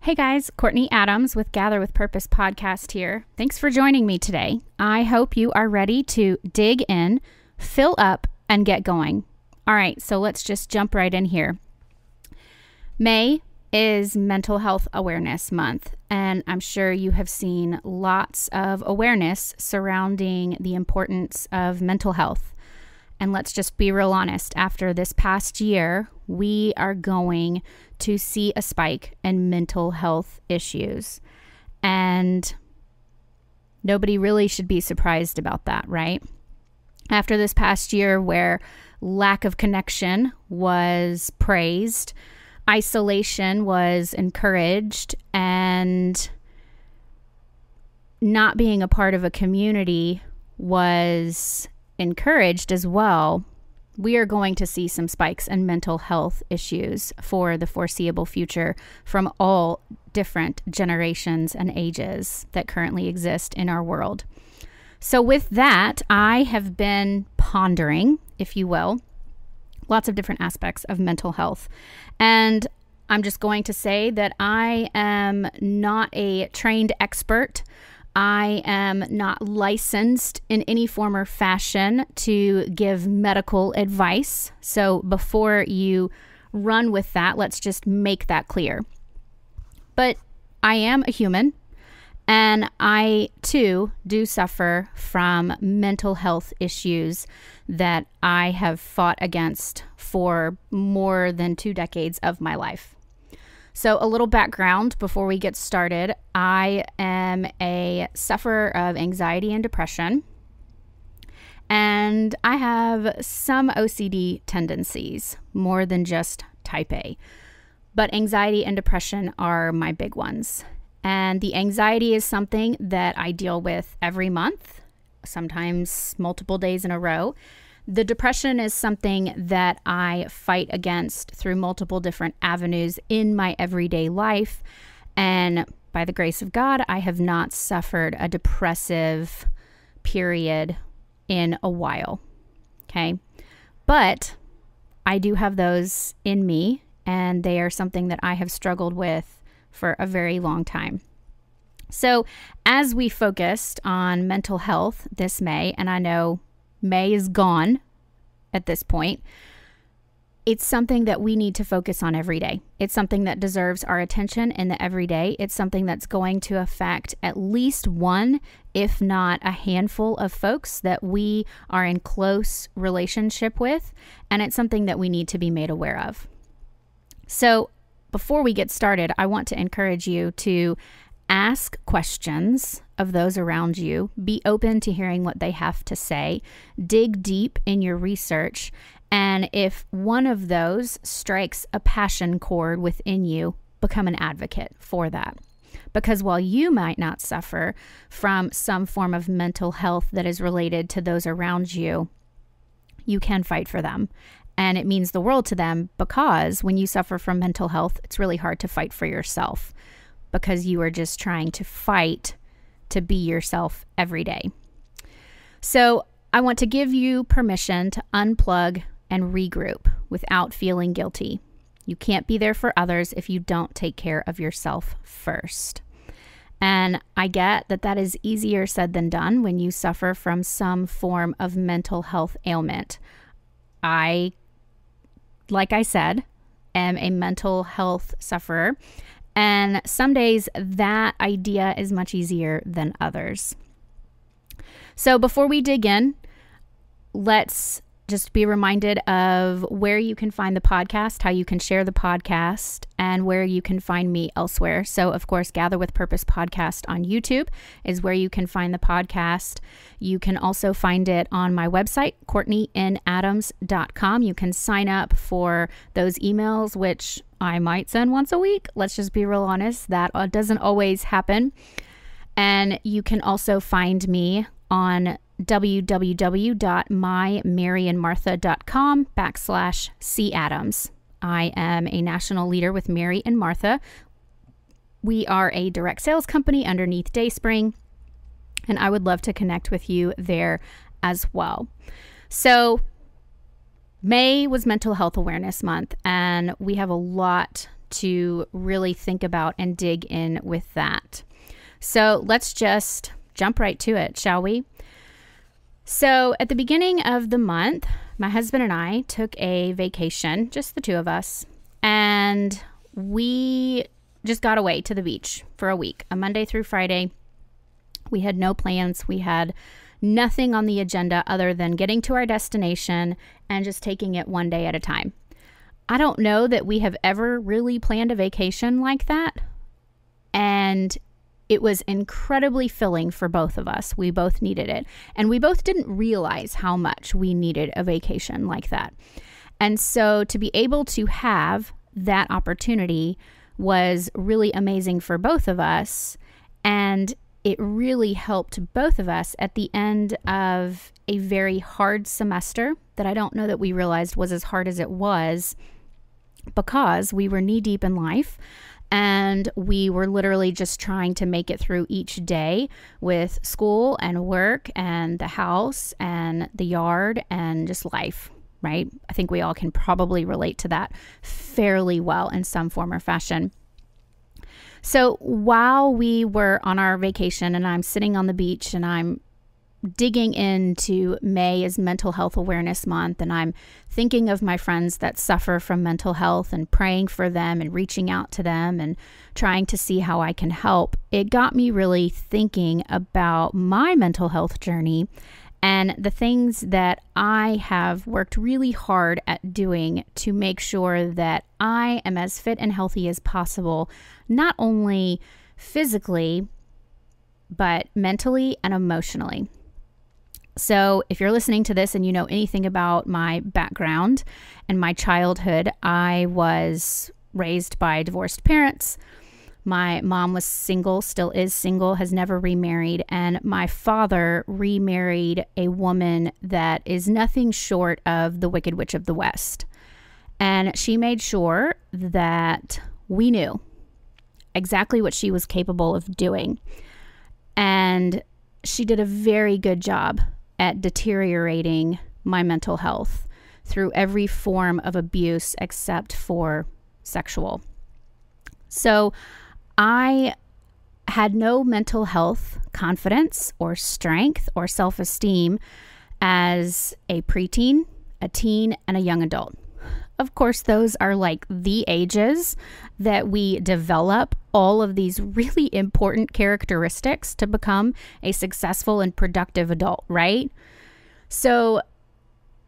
Hey guys, Courtney Adams with Gather with Purpose podcast here. Thanks for joining me today. I hope you are ready to dig in, fill up, and get going. All right, so let's just jump right in here. May is Mental Health Awareness Month, and I'm sure you have seen lots of awareness surrounding the importance of mental health. And let's just be real honest, after this past year, we are going to see a spike in mental health issues. And nobody really should be surprised about that, right? After this past year where lack of connection was praised, isolation was encouraged, and not being a part of a community was encouraged as well, we are going to see some spikes in mental health issues for the foreseeable future from all different generations and ages that currently exist in our world. So with that, I have been pondering, if you will, lots of different aspects of mental health. And I'm just going to say that I am not a trained expert. I am not licensed in any form or fashion to give medical advice. So before you run with that, let's just make that clear. But I am a human, and I too do suffer from mental health issues that I have fought against for more than 2 decades of my life. So a little background before we get started. I am a sufferer of anxiety and depression, and I have some OCD tendencies, more than just type A. But anxiety and depression are my big ones. And the anxiety is something that I deal with every month, sometimes multiple days in a row. The depression is something that I fight against through multiple different avenues in my everyday life. And by the grace of God, I have not suffered a depressive period in a while. Okay. But I do have those in me, and they are something that I have struggled with for a very long time. So as we focused on mental health this May, and I know May is gone at this point, it's something that we need to focus on every day. It's something that deserves our attention in the everyday. It's something that's going to affect at least one, if not a handful of folks that we are in close relationship with, and it's something that we need to be made aware of. So before we get started, I want to encourage you to ask questions of those around you. Be open to hearing what they have to say. Dig deep in your research. And if one of those strikes a passion chord within you, become an advocate for that. Because while you might not suffer from some form of mental health that is related to those around you, you can fight for them. And it means the world to them, because when you suffer from mental health, it's really hard to fight for yourself, because you are just trying to fight to be yourself every day. So I want to give you permission to unplug and regroup without feeling guilty. You can't be there for others if you don't take care of yourself first. And I get that that is easier said than done when you suffer from some form of mental health ailment. Like I said, am a mental health sufferer. And some days that idea is much easier than others. So before we dig in, let's just be reminded of where you can find the podcast, how you can share the podcast, and where you can find me elsewhere. So, of course, Gather with Purpose podcast on YouTube is where you can find the podcast. You can also find it on my website, CourtneyNAdams.com. You can sign up for those emails, which I might send once a week. Let's just be real honest. That doesn't always happen. And you can also find me on www.mymaryandmartha.com/cadams. I am a national leader with Mary and Martha. We are a direct sales company underneath Dayspring, and I would love to connect with you there as well. So May was Mental Health Awareness Month, and we have a lot to really think about and dig in with that. So let's just jump right to it, shall we? So at the beginning of the month, my husband and I took a vacation, just the two of us, and we just got away to the beach for a week, a Monday through Friday. We had no plans. We had nothing on the agenda other than getting to our destination and just taking it one day at a time. I don't know that we have ever really planned a vacation like that. And it was incredibly filling for both of us. We both needed it. And we both didn't realize how much we needed a vacation like that. And so to be able to have that opportunity was really amazing for both of us. And it really helped both of us at the end of a very hard semester that I don't know that we realized was as hard as it was, because we were knee deep in life and we were literally just trying to make it through each day with school and work and the house and the yard and just life, right? I think we all can probably relate to that fairly well in some form or fashion. So while we were on our vacation and I'm sitting on the beach and I'm digging into May is Mental Health Awareness Month, and I'm thinking of my friends that suffer from mental health and praying for them and reaching out to them and trying to see how I can help, it got me really thinking about my mental health journey and the things that I have worked really hard at doing to make sure that I am as fit and healthy as possible, not only physically, but mentally and emotionally. So if you're listening to this and you know anything about my background and my childhood, I was raised by divorced parents. My mom was single, still is single, has never remarried, and my father remarried a woman that is nothing short of the Wicked Witch of the West. And she made sure that we knew exactly what she was capable of doing. And she did a very good job at deteriorating my mental health through every form of abuse except for sexual. So I had no mental health confidence or strength or self-esteem as a preteen, a teen, and a young adult. Of course, those are like the ages that we develop all of these really important characteristics to become a successful and productive adult, right? So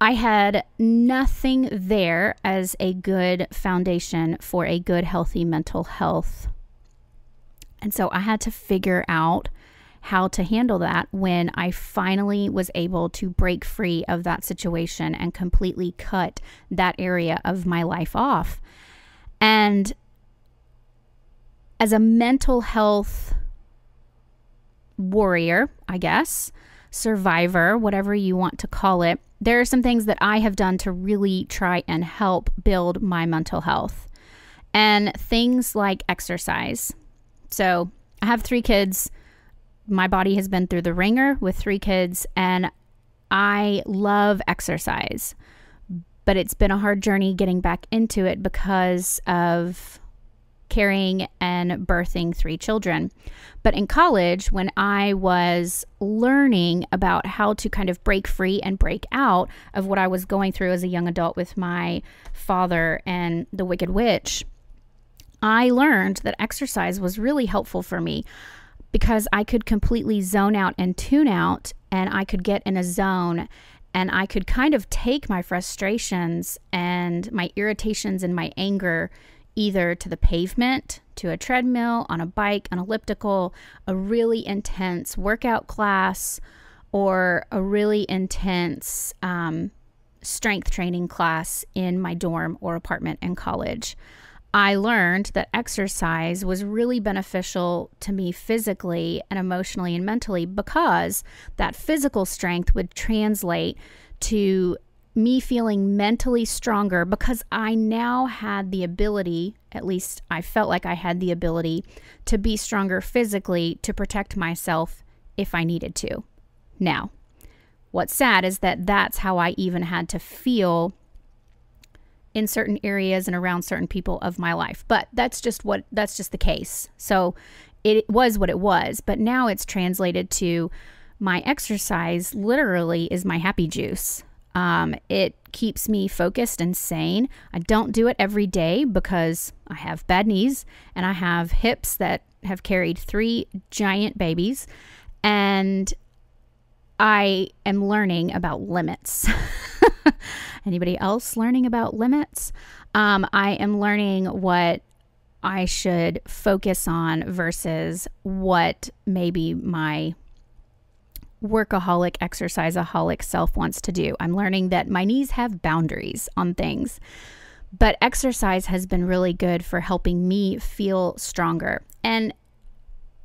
I had nothing there as a good foundation for a good, healthy mental health. And so I had to figure out how to handle that when I finally was able to break free of that situation and completely cut that area of my life off. And as a mental health warrior, I guess, survivor, whatever you want to call it, there are some things that I have done to really try and help build my mental health. And things like exercise. So I have 3 kids. My body has been through the ringer with 3 kids, and I love exercise. But it's been a hard journey getting back into it because of carrying and birthing 3 children. But in college, when I was learning about how to kind of break free and break out of what I was going through as a young adult with my father and the Wicked Witch, I learned that exercise was really helpful for me because I could completely zone out and tune out, and I could get in a zone, and I could kind of take my frustrations and my irritations and my anger either to the pavement, to a treadmill, on a bike, an elliptical, a really intense workout class, or a really intense strength training class in my dorm or apartment in college. I learned that exercise was really beneficial to me physically and emotionally and mentally because that physical strength would translate to me feeling mentally stronger because I now had the ability, at least I felt like I had the ability, to be stronger physically to protect myself if I needed to. Now, what's sad is that that's how I even had to feel in certain areas and around certain people of my life. But that's just the case. So it was what it was, but now it's translated to my exercise literally is my happy juice. It keeps me focused and sane. I don't do it every day because I have bad knees and I have hips that have carried 3 giant babies, and I am learning about limits. Anybody else learning about limits? I am learning what I should focus on versus what maybe my workaholic, exerciseaholic self wants to do. I'm learning that my knees have boundaries on things, but exercise has been really good for helping me feel stronger. And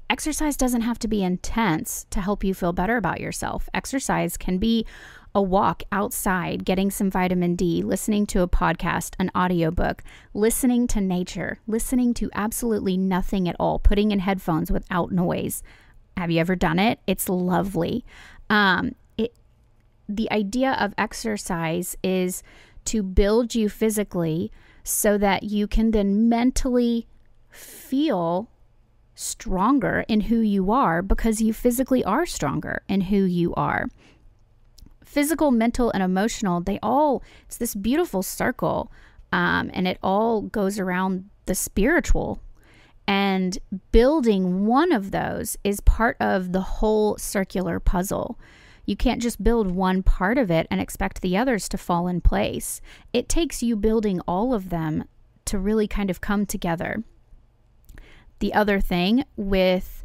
exercise doesn't have to be intense to help you feel better about yourself. Exercise can be a walk outside, getting some vitamin D, listening to a podcast, an audiobook, listening to nature, listening to absolutely nothing at all, putting in headphones without noise. Have you ever done it? It's lovely. The idea of exercise is to build you physically so that you can then mentally feel stronger in who you are, because you physically are stronger in who you are. Physical, mental, and emotional, it's this beautiful circle, and it all goes around the spiritual. And building one of those is part of the whole circular puzzle. You can't just build one part of it and expect the others to fall in place. It takes you building all of them to really kind of come together. The other thing with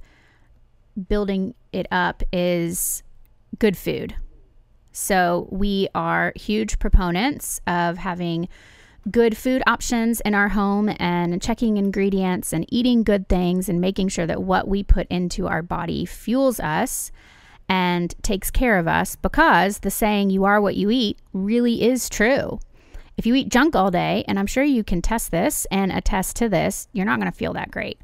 building it up is good food. So we are huge proponents of having good food options in our home and checking ingredients and eating good things and making sure that what we put into our body fuels us and takes care of us, because the saying "you are what you eat" really is true. If you eat junk all day, and I'm sure you can test this and attest to this, you're not going to feel that great.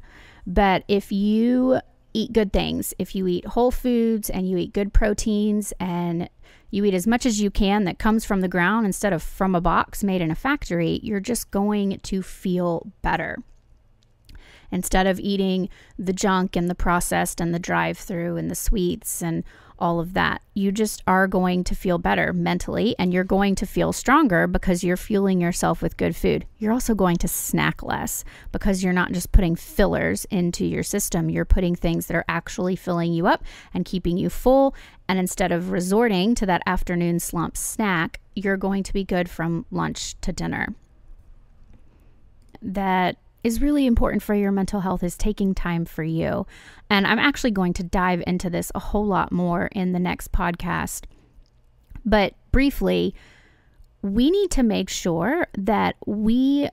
But if you eat good things, if you eat whole foods and you eat good proteins and you eat as much as you can that comes from the ground instead of from a box made in a factory, you're just going to feel better. Instead of eating the junk and the processed and the drive-through and the sweets and all of that, you just are going to feel better mentally, and you're going to feel stronger because you're fueling yourself with good food. You're also going to snack less because you're not just putting fillers into your system. You're putting things that are actually filling you up and keeping you full. And instead of resorting to that afternoon slump snack, you're going to be good from lunch to dinner. That is really important for your mental health, is taking time for you. And I'm actually going to dive into this a whole lot more in the next podcast. But briefly, we need to make sure that we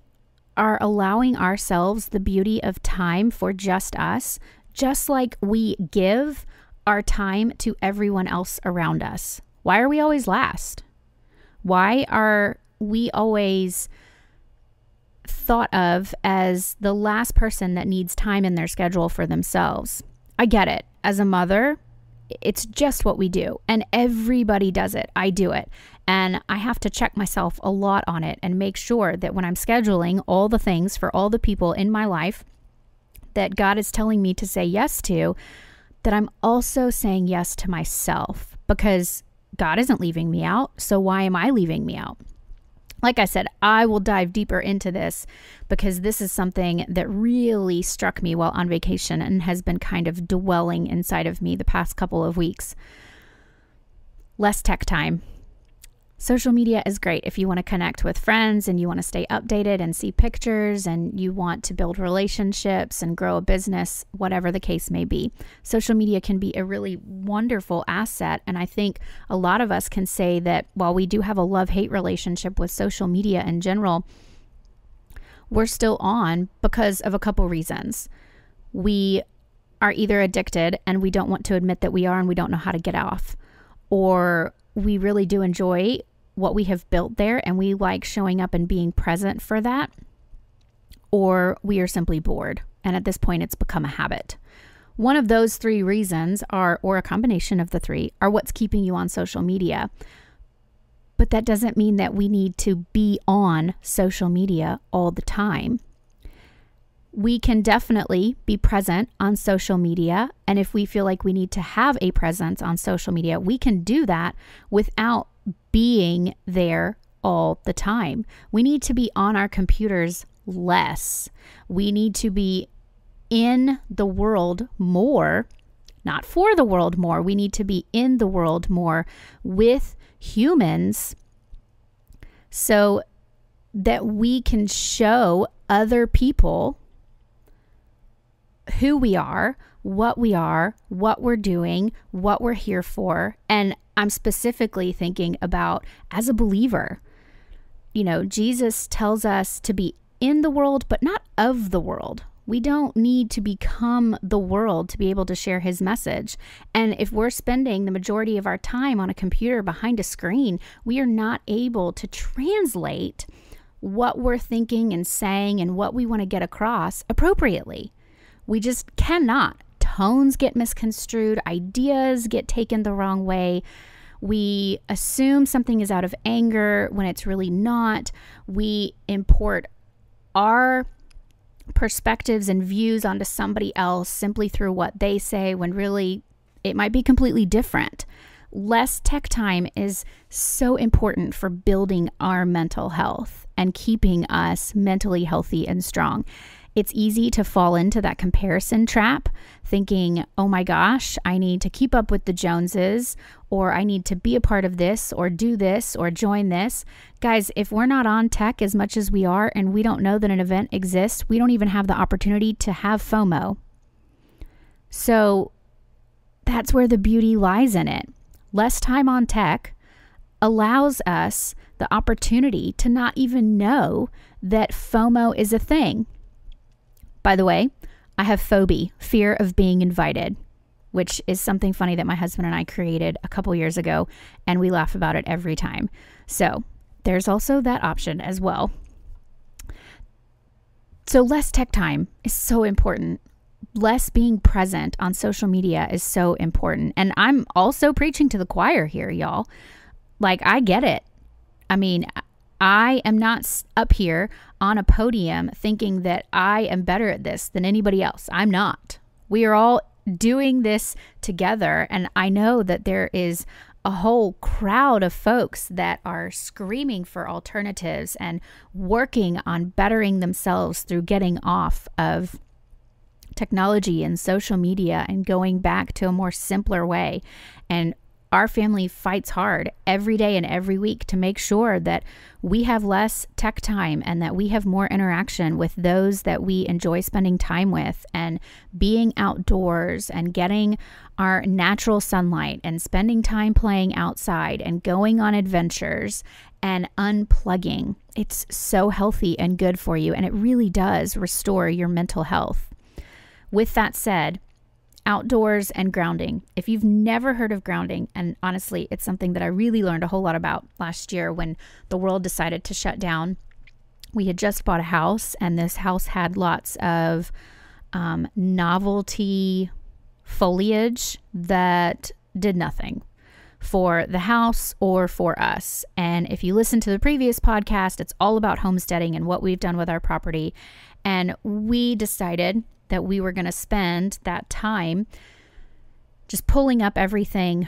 are allowing ourselves the beauty of time for just us, just like we give our time to everyone else around us. Why are we always last? Why are we always thought of as the last person that needs time in their schedule for themselves? I get it. As a mother, it's just what we do, and everybody does it. I do it, and I have to check myself a lot on it and make sure that when I'm scheduling all the things for all the people in my life that God is telling me to say yes to, that I'm also saying yes to myself, because God isn't leaving me out. So why am I leaving me out? Like I said, I will dive deeper into this because this is something that really struck me while on vacation and has been kind of dwelling inside of me the past couple of weeks. Less tech time. Social media is great if you want to connect with friends and you want to stay updated and see pictures and you want to build relationships and grow a business, whatever the case may be. Social media can be a really wonderful asset. And I think a lot of us can say that while we do have a love-hate relationship with social media in general, we're still on because of a couple reasons. We are either addicted and we don't want to admit that we are and we don't know how to get off, or we really do enjoy what we have built there and we like showing up and being present for that, or we are simply bored. And at this point, it's become a habit. One of those three reasons are, or a combination of the three, are what's keeping you on social media. But that doesn't mean that we need to be on social media all the time. We can definitely be present on social media. And if we feel like we need to have a presence on social media, we can do that without being there all the time. We need to be on our computers less. We need to be in the world more, not for the world more. We need to be in the world more with humans so that we can show other people who we are, what we're doing, what we're here for. And I'm specifically thinking about as a believer. You know, Jesus tells us to be in the world, but not of the world. We don't need to become the world to be able to share his message. And if we're spending the majority of our time on a computer behind a screen, we are not able to translate what we're thinking and saying and what we want to get across appropriately. We just cannot. Tones get misconstrued, ideas get taken the wrong way. We assume something is out of anger when it's really not. We import our perspectives and views onto somebody else simply through what they say when really it might be completely different. Less tech time is so important for building our mental health and keeping us mentally healthy and strong. It's easy to fall into that comparison trap, thinking, oh my gosh, I need to keep up with the Joneses, or I need to be a part of this, or do this, or join this. Guys, if we're not on tech as much as we are, and we don't know that an event exists, we don't even have the opportunity to have FOMO. So that's where the beauty lies in it. Less time on tech allows us the opportunity to not even know that FOMO is a thing. By the way, I have phobia, fear of being invited, which is something funny that my husband and I created a couple years ago, and we laugh about it every time. So there's also that option as well. So less tech time is so important. Less being present on social media is so important. And I'm also preaching to the choir here, y'all. Like, I get it. I mean, I am not up here on a podium thinking that I am better at this than anybody else. I'm not. We are all doing this together. And I know that there is a whole crowd of folks that are screaming for alternatives and working on bettering themselves through getting off of technology and social media and going back to a more simpler way. And our family fights hard every day and every week to make sure that we have less tech time and that we have more interaction with those that we enjoy spending time with, and being outdoors and getting our natural sunlight and spending time playing outside and going on adventures and unplugging. It's so healthy and good for you, and it really does restore your mental health. With that said, outdoors and grounding. If you've never heard of grounding, and honestly, it's something that I really learned a whole lot about last year when the world decided to shut down. We had just bought a house, and this house had lots of novelty foliage that did nothing for the house or for us. And if you listen to the previous podcast, it's all about homesteading and what we've done with our property. And we decided that we were going to spend that time just pulling up everything,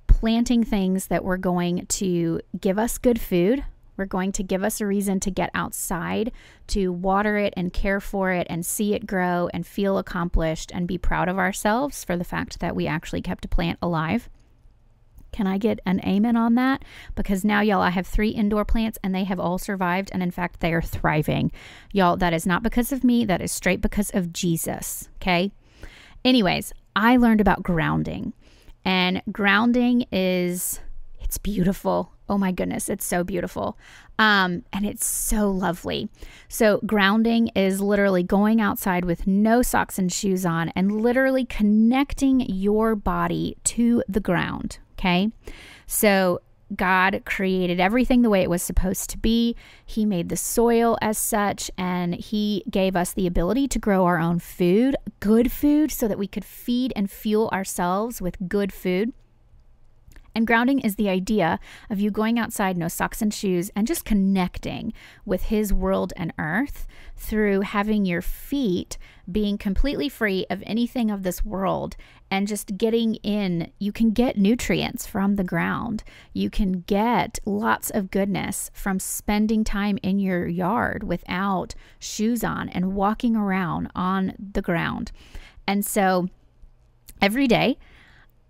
planting things that were going to give us good food. We're going to give us a reason to get outside, to water it and care for it and see it grow and feel accomplished and be proud of ourselves for the fact that we actually kept a plant alive. Can I get an amen on that? Because now, y'all, I have 3 indoor plants and they have all survived. And in fact, they are thriving. Y'all, that is not because of me. That is straight because of Jesus. Okay. Anyways, I learned about grounding, and grounding it's beautiful. Oh my goodness. It's so beautiful. And it's so lovely. So grounding is literally going outside with no socks and shoes on and literally connecting your body to the ground. Okay. So God created everything the way it was supposed to be. He made the soil as such, and he gave us the ability to grow our own food, good food, so that we could feed and fuel ourselves with good food. And grounding is the idea of you going outside, no socks and shoes, and just connecting with his world and earth through having your feet being completely free of anything of this world and just getting in. You can get nutrients from the ground. You can get lots of goodness from spending time in your yard without shoes on and walking around on the ground. And so every day,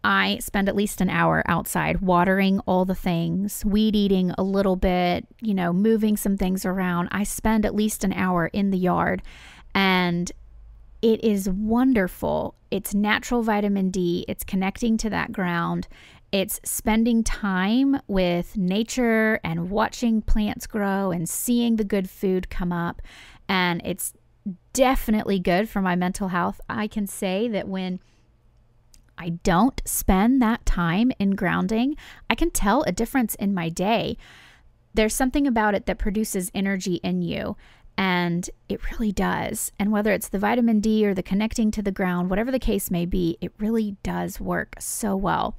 I spend at least an hour outside watering all the things, weed eating a little bit, moving some things around. I spend at least an hour in the yard, and it is wonderful. It's natural vitamin D. It's connecting to that ground. It's spending time with nature and watching plants grow and seeing the good food come up. And it's definitely good for my mental health. I can say that when I don't spend that time in grounding, I can tell a difference in my day. There's something about it that produces energy in you, and it really does. And whether it's the vitamin D or the connecting to the ground, whatever the case may be, it really does work so well.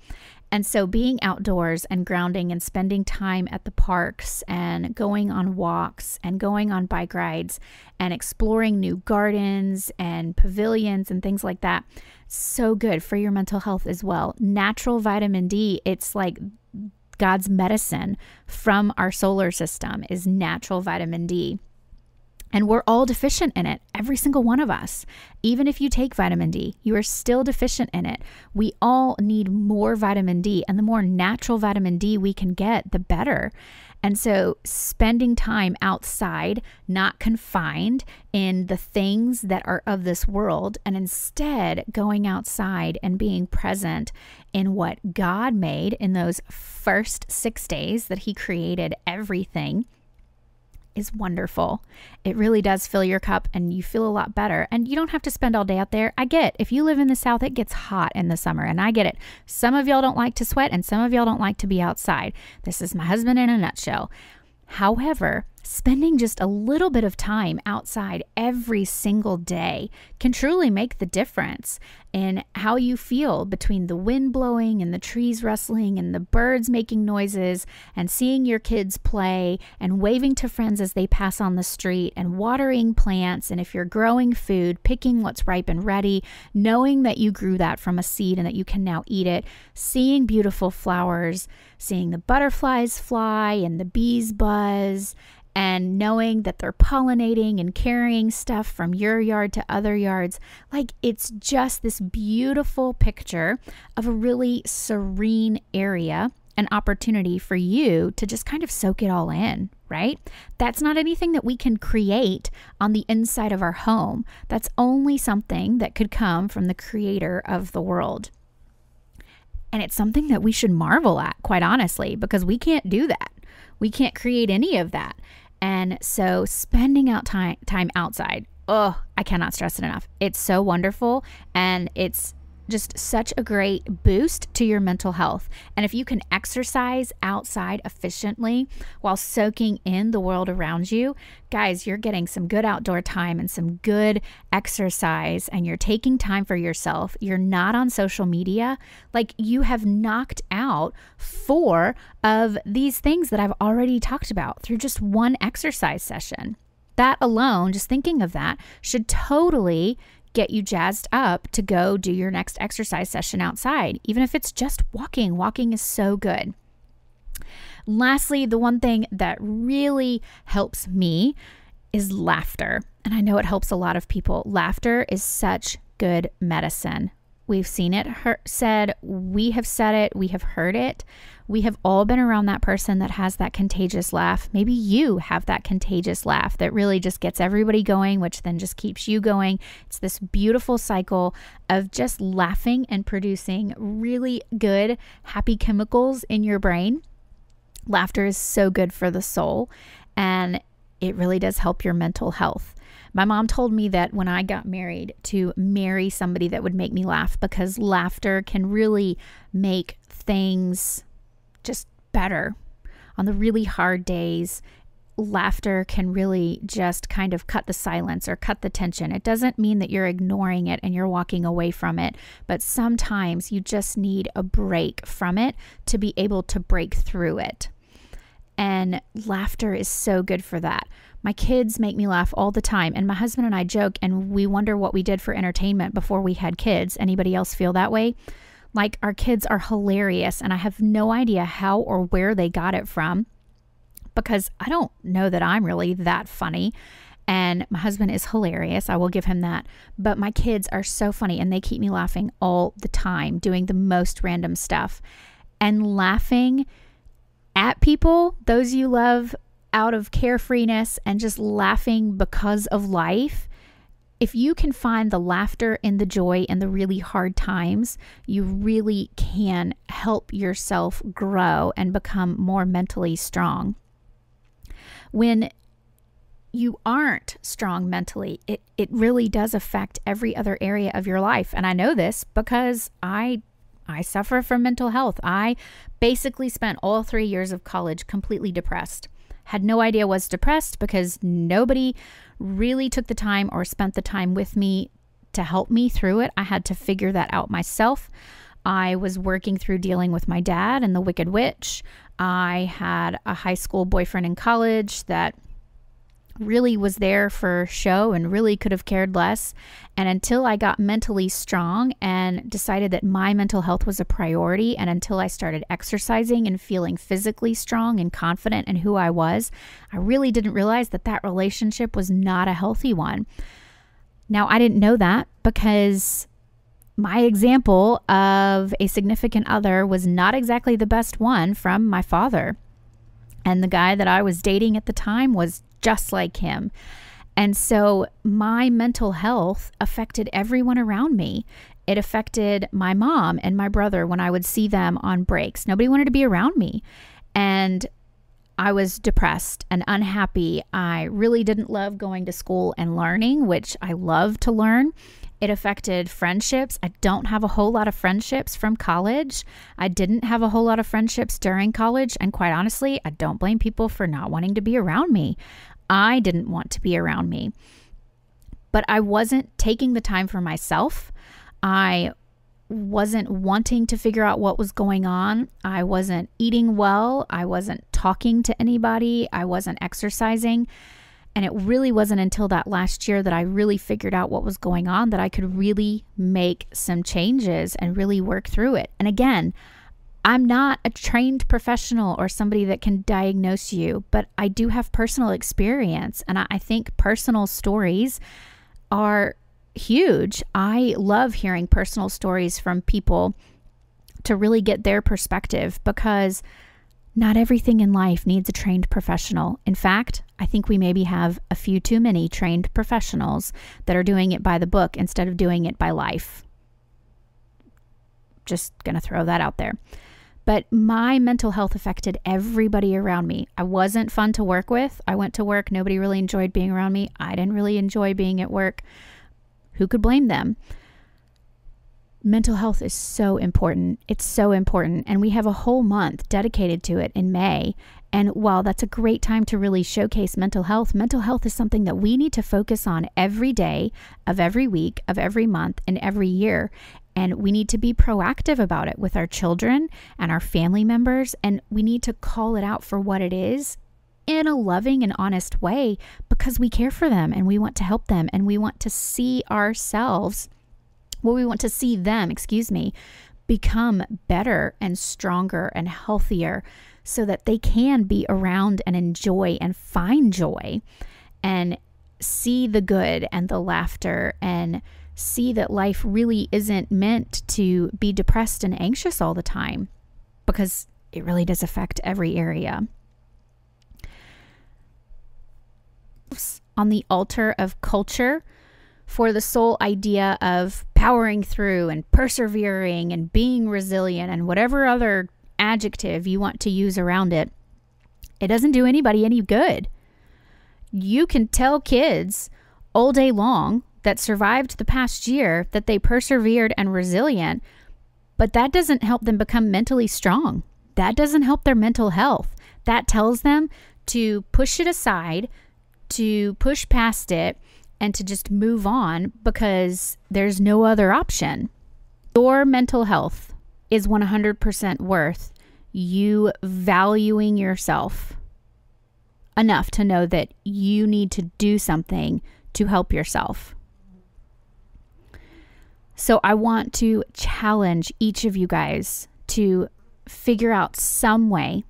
And so being outdoors and grounding and spending time at the parks and going on walks and going on bike rides and exploring new gardens and pavilions and things like that, so good for your mental health as well. Natural vitamin D, it's like God's medicine from our solar system is natural vitamin D. And we're all deficient in it, every single one of us. Even if you take vitamin D, you are still deficient in it. We all need more vitamin D, and the more natural vitamin D we can get, the better. And so spending time outside, not confined in the things that are of this world, and instead going outside and being present in what God made in those first 6 days that He created everything, is wonderful. It really does fill your cup and you feel a lot better. And you don't have to spend all day out there. I get, if you live in the South, it gets hot in the summer, and I get it. Some of y'all don't like to sweat and some of y'all don't like to be outside. This is my husband in a nutshell. However, spending just a little bit of time outside every single day can truly make the difference in how you feel between the wind blowing and the trees rustling and the birds making noises and seeing your kids play and waving to friends as they pass on the street and watering plants. And if you're growing food, picking what's ripe and ready, knowing that you grew that from a seed and that you can now eat it, seeing beautiful flowers, seeing the butterflies fly and the bees buzz, and knowing that they're pollinating and carrying stuff from your yard to other yards. Like, it's just this beautiful picture of a really serene area, an opportunity for you to just kind of soak it all in, right? That's not anything that we can create on the inside of our home. That's only something that could come from the creator of the world. And it's something that we should marvel at, quite honestly, because we can't do that. We can't create any of that. And so spending out time outside, I cannot stress it enough. It's so wonderful, and it's just such a great boost to your mental health. And if you can exercise outside efficiently while soaking in the world around you, guys, you're getting some good outdoor time and some good exercise, and you're taking time for yourself. You're not on social media. Like, you have knocked out 4 of these things that I've already talked about through just one exercise session. That alone, just thinking of that, should totally get you jazzed up to go do your next exercise session outside, even if it's just walking. Walking is so good. Lastly, the one thing that really helps me is laughter. And I know it helps a lot of people. Laughter is such good medicine. We've seen it said, we have said it, we have heard it. We have all been around that person that has that contagious laugh. Maybe you have that contagious laugh that really just gets everybody going, which then just keeps you going. It's this beautiful cycle of just laughing and producing really good, happy chemicals in your brain. Laughter is so good for the soul, and it really does help your mental health. My mom told me that when I got married, to marry somebody that would make me laugh, because laughter can really make things just better on the really hard days. laughter can really just kind of cut the silence or cut the tension. It doesn't mean that you're ignoring it and you're walking away from it, but sometimes you just need a break from it to be able to break through it. And laughter is so good for that. My kids make me laugh all the time, and my husband and I joke and we wonder what we did for entertainment before we had kids. Anybody else feel that way? Like, our kids are hilarious, and I have no idea how or where they got it from, because I don't know that I'm really that funny. And my husband is hilarious. I will give him that. But my kids are so funny, and they keep me laughing all the time, doing the most random stuff. And laughing at people, those you love, out of carefreeness and just laughing because of life. If you can find the laughter and the joy in the really hard times, you really can help yourself grow and become more mentally strong. When you aren't strong mentally, it really does affect every other area of your life. And I know this because I suffer from mental health. I basically spent all 3 years of college completely depressed. Had no idea I was depressed because nobody really took the time or spent the time with me to help me through it. I had to figure that out myself. I was working through dealing with my dad and the Wicked Witch. I had a high school boyfriend in college that really was there for show and really could have cared less. And until I got mentally strong and decided that my mental health was a priority, and until I started exercising and feeling physically strong and confident in who I was, I really didn't realize that that relationship was not a healthy one. Now, I didn't know that because my example of a significant other was not exactly the best one from my father. And the guy that I was dating at the time was just like him. And so my mental health affected everyone around me. It affected my mom and my brother when I would see them on breaks. Nobody wanted to be around me. And I was depressed and unhappy. I really didn't love going to school and learning, which I love to learn. It affected friendships. I don't have a whole lot of friendships from college. I didn't have a whole lot of friendships during college. And quite honestly, I don't blame people for not wanting to be around me. I didn't want to be around me. But I wasn't taking the time for myself. I wasn't wanting to figure out what was going on. I wasn't eating well. I wasn't talking to anybody. I wasn't exercising. And it really wasn't until that last year that I really figured out what was going on, that I could really make some changes and really work through it. And again, I'm not a trained professional or somebody that can diagnose you, but I do have personal experience. And I think personal stories are huge. I love hearing personal stories from people to really get their perspective, because not everything in life needs a trained professional. In fact, I think we maybe have a few too many trained professionals that are doing it by the book instead of doing it by life. Just going to throw that out there. But my mental health affected everybody around me. I wasn't fun to work with. I went to work. Nobody really enjoyed being around me. I didn't really enjoy being at work. Who could blame them? Mental health is so important. It's so important. And we have a whole month dedicated to it in May. And while that's a great time to really showcase mental health is something that we need to focus on every day of every week, of every month, and every year. And we need to be proactive about it with our children and our family members. And we need to call it out for what it is in a loving and honest way, because we care for them and we want to help them and we want to see ourselves, we want to see them, become better and stronger and healthier so that they can be around and enjoy and find joy and see the good and the laughter and see that life really isn't meant to be depressed and anxious all the time, because it really does affect every area. On the altar of culture, for the sole idea of powering through and persevering and being resilient and whatever other adjective you want to use around it, it doesn't do anybody any good. You can tell kids all day long that survived the past year that they persevered and resilient, but that doesn't help them become mentally strong. That doesn't help their mental health. That tells them to push it aside, to push past it, and to just move on because there's no other option. Your mental health is 100% worth you valuing yourself enough to know that you need to do something to help yourself. So I want to challenge each of you guys to figure out some way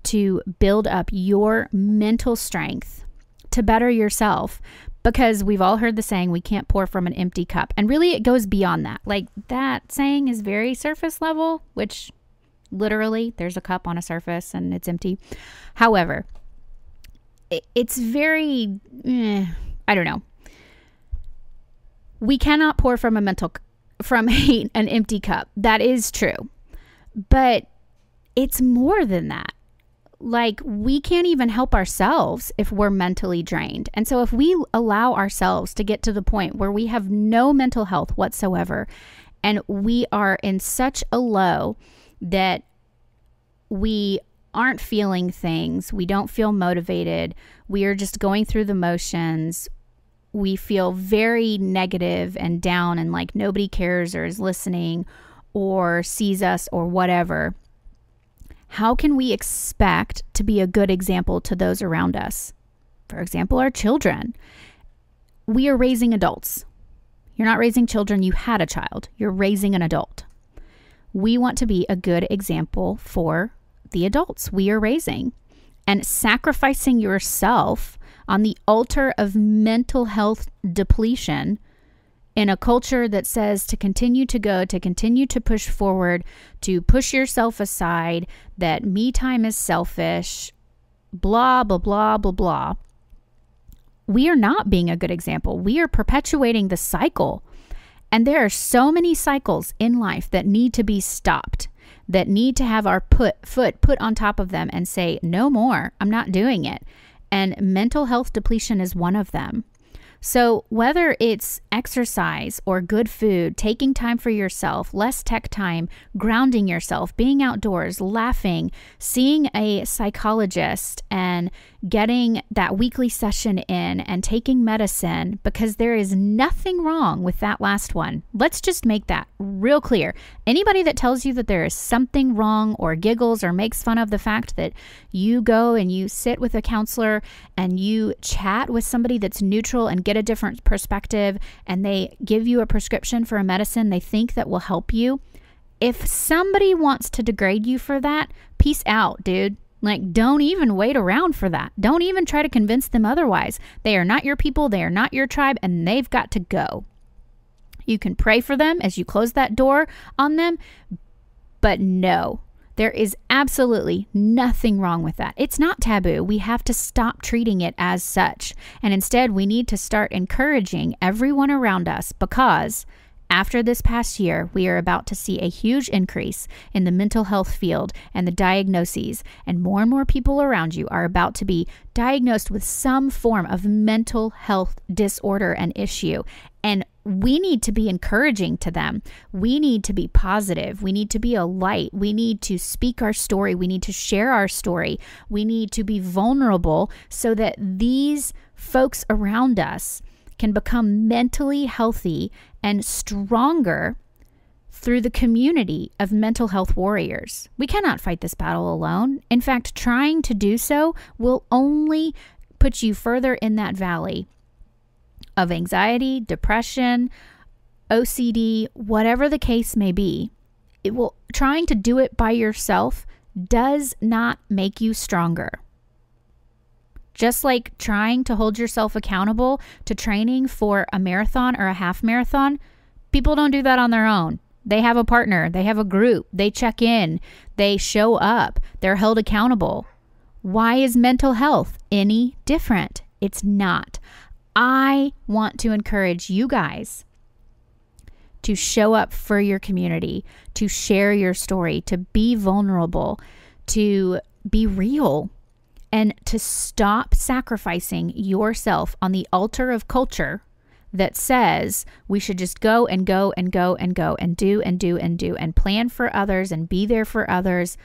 to build up your mental strength to better yourself, because we've all heard the saying, we can't pour from an empty cup. And really it goes beyond that. Like, that saying is very surface level, which literally there's a cup on a surface and it's empty. However, it's very, I don't know. We cannot pour from an empty cup. That is true. But it's more than that. Like, we can't even help ourselves if we're mentally drained. And so if we allow ourselves to get to the point where we have no mental health whatsoever, and we are in such a low that we aren't feeling things, we don't feel motivated, we are just going through the motions, we feel very negative and down and like nobody cares or is listening or sees us or whatever, how can we expect to be a good example to those around us? For example, our children. We are raising adults. You're not raising children, you had a child. You're raising an adult. We want to be a good example for the adults we are raising. And sacrificing yourself on the altar of mental health depletion in a culture that says to continue to go, to continue to push forward, to push yourself aside, that me time is selfish, blah, blah, blah, blah, blah. We are not being a good example. We are perpetuating the cycle. And there are so many cycles in life that need to be stopped, that need to have our foot put on top of them and say, no more, I'm not doing it. And mental health depletion is one of them. So whether it's exercise or good food, taking time for yourself, less tech time, grounding yourself, being outdoors, laughing, seeing a psychologist and getting that weekly session in and taking medicine, because there is nothing wrong with that last one. Let's just make that real clear. Anybody that tells you that there is something wrong or giggles or makes fun of the fact that you go and you sit with a counselor and you chat with somebody that's neutral and get a different perspective and they give you a prescription for a medicine they think that will help you. If somebody wants to degrade you for that, peace out, dude. Like, don't even wait around for that. Don't even try to convince them otherwise. They are not your people. They are not your tribe, and they've got to go. You can pray for them as you close that door on them, but no, there is absolutely nothing wrong with that. It's not taboo. We have to stop treating it as such. And instead, we need to start encouraging everyone around us, because after this past year, we are about to see a huge increase in the mental health field and the diagnoses, and more people around you are about to be diagnosed with some form of mental health disorder and issue. And we need to be encouraging to them. We need to be positive. We need to be a light. We need to speak our story. We need to share our story. We need to be vulnerable so that these folks around us can become mentally healthy and stronger through the community of mental health warriors. We cannot fight this battle alone. In fact, trying to do so will only put you further in that valley of anxiety, depression, OCD, whatever the case may be. Trying to do it by yourself does not make you stronger. Just like trying to hold yourself accountable to training for a marathon or a half marathon, people don't do that on their own. They have a partner, they have a group, they check in, they show up, they're held accountable. Why is mental health any different? It's not. I want to encourage you guys to show up for your community, to share your story, to be vulnerable, to be real, and to stop sacrificing yourself on the altar of culture that says we should just go and go and go and go and do and do and do and plan for others and be there for others.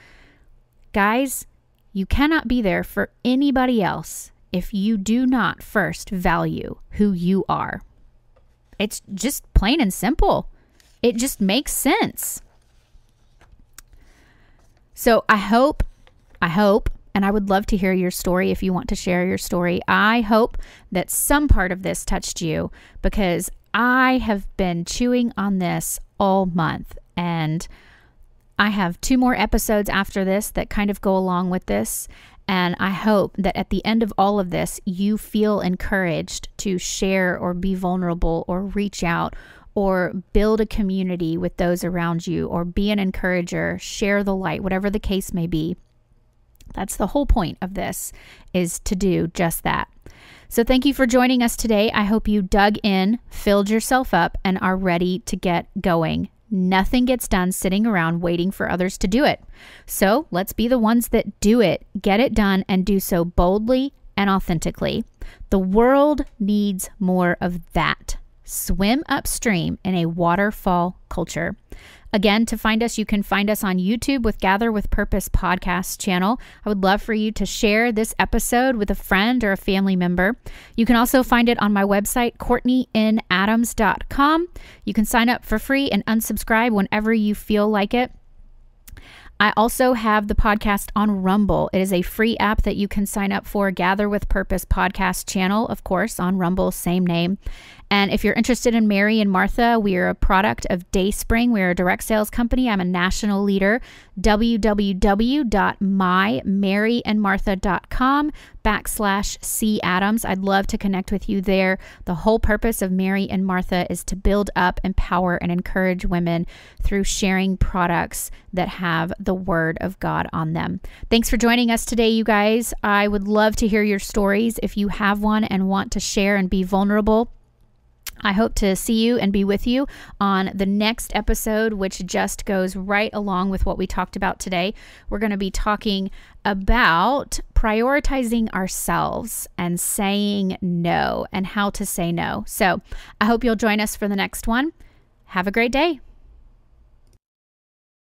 Guys, You cannot be there for anybody else if you do not first value who you are. It's just plain and simple. It just makes sense. So I hope, and I would love to hear your story if you want to share your story. I hope that some part of this touched you, because I have been chewing on this all month, and I have 2 more episodes after this that kind of go along with this. And I hope that at the end of all of this, you feel encouraged to share or be vulnerable or reach out or build a community with those around you, or be an encourager, share the light, whatever the case may be. That's the whole point of this, is to do just that. So thank you for joining us today. I hope you dug in, filled yourself up, and are ready to get going. Nothing gets done sitting around waiting for others to do it. So let's be the ones that do it, get it done, and do so boldly and authentically. The world needs more of that. Swim upstream in a waterfall culture. Again, to find us, you can find us on YouTube with Gather with Purpose podcast channel. I would love for you to share this episode with a friend or a family member. You can also find it on my website, CourtneyNAdams.com. You can sign up for free and unsubscribe whenever you feel like it. I also have the podcast on Rumble. It is a free app that you can sign up for. Gather with Purpose podcast channel, of course, on Rumble, same name. And if you're interested in Mary and Martha, we are a product of Dayspring. We're a direct sales company. I'm a national leader. www.mymaryandmartha.com/C Adams. I'd love to connect with you there. The whole purpose of Mary and Martha is to build up, empower, and encourage women through sharing products that have the Word of God on them. Thanks for joining us today, you guys. I would love to hear your stories if you have one and want to share and be vulnerable. I hope to see you and be with you on the next episode, which just goes right along with what we talked about today. We're going to be talking about prioritizing ourselves and saying no, and how to say no. So I hope you'll join us for the next one. Have a great day.